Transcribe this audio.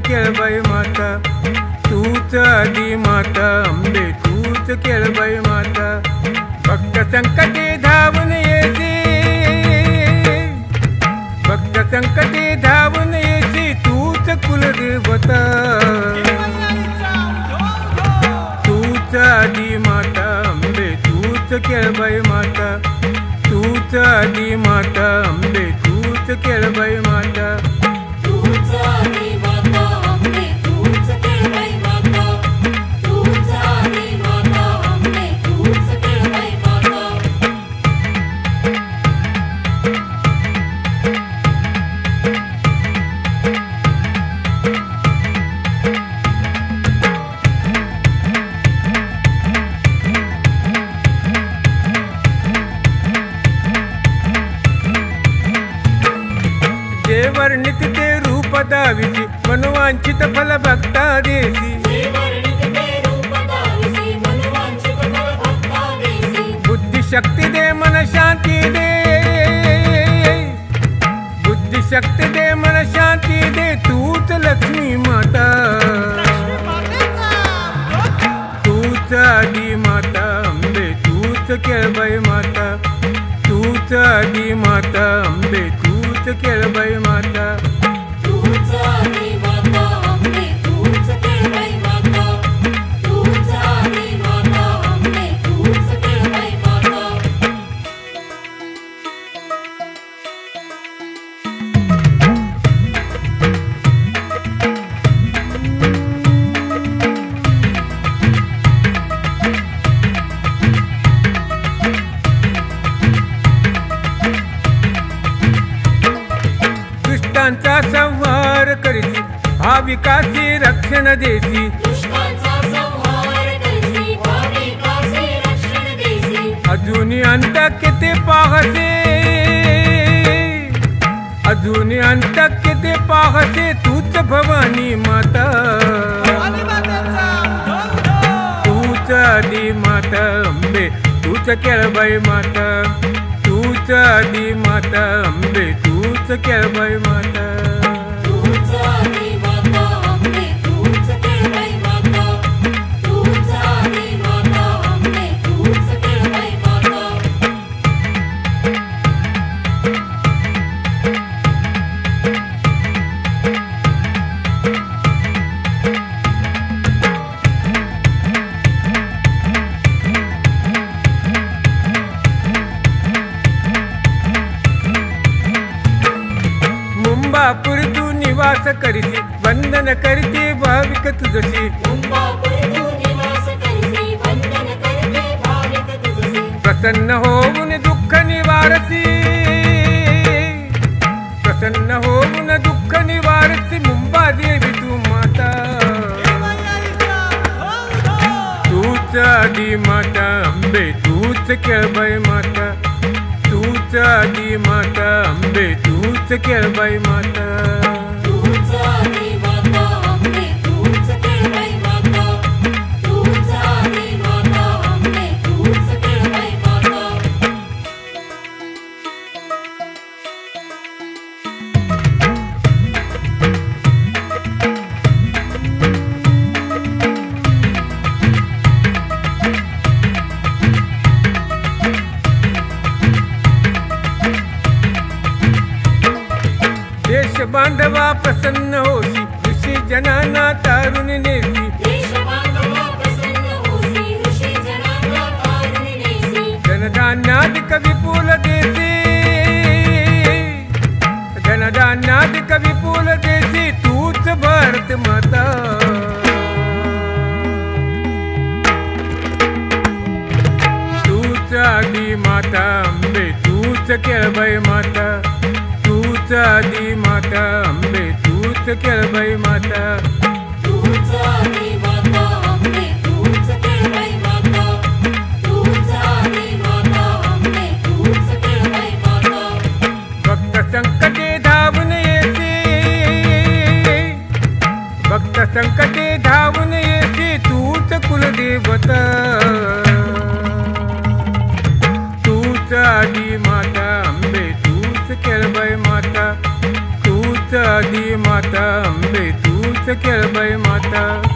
केळबाई माता, तूच आदी माता अंबे, तूच केळबाई माता. भक्त संकटे धावून येसी, भक्त संकटे धावून येसी, तूच कुलदेवता. तूच आदी माता अंबे, तूच केळबाई माता, तूच आदी माता अंबे, तूच केळबाई माता. तूच आदी माता अंबे, तूच केळबाई माता, तूच आदी माता अंबे, तूच केळबाई माता. जे वर्णित ते रूप दाविसी, मनवांचित फल भक्ता देसी. बुद्धि शक्ति दे मन शांति दे, बुद्धि शक्ति दे मन शांति दे, तूच लक्ष्मी माता. तूच आदी माता अंबे, तूच केळबाई माता, तूच आदी माता अंबे, तूच केळबाई माता. तूच आदी माता अंबे, तूच केळबाई माता, तूच आदी माता अंबे, तूच केळबाई माता. दुष्टांचा संहार करीसी, भाविकासी रक्षण देसी. दुष्टांचा संहार करसी, भाविकासी रक्षण देसी. अजूनी अंत किती पाहसे, अजूनी अंत किती पाहसे, तूच भवानी माता. तूच आदी माता अंबे, तूच केळबाई माता, तूच आदी माता अंबे, तूच केळबाई माता. तूच आदी माता अंबे, तूच केळबाई माता, तूच आदी माता अंबे, तूच केळबाई माता. मुंबापुर तू निवास करीसी, वंदन करते भाविक तुझसी. मुंबापुर तू निवास करसी, वंदन करते भाविक तुझसी. प्रसन्न होऊन दुःख निवारसी, प्रसन्न होऊन दुःख निवारसी, मुंबा देवी तू माता. तूच आदी माता अंबे, तूच केळबाई माता, तूच आदी माता अंबे, तूच केळबाई माता. तूच आदी माता अंबे, तूच केळबाई माता, तूच आदी माता अंबे, तूच केळबाई माता. देश बांधवा प्रसन्न होसी, ऋषी जनांना तारून नेसी. देश बांधवा प्रसन्न होसी, ऋषी जनांना तारून नेसी. धनधान्याधिक विपुल देसी, धनधान्याधिक विपुल देसी, तूच भारत माता. तूच आदी माता अंबे, तूच केळबाई माता, तूच आदी माता अंबे, तूच केळबाई माता. तूच आदी माता अंबे, तूच केळबाई माता, तूच आदी माता अंबे, तूच केळबाई माता. भक्त संकटे धावून येसी, भक्त संकटे धावून येसी, तूच कुलदेवता. तूच आदी माता अंबे, तूच केळबाई माता, तूच आदी माता अंबे, तूच खेळ बाई माता.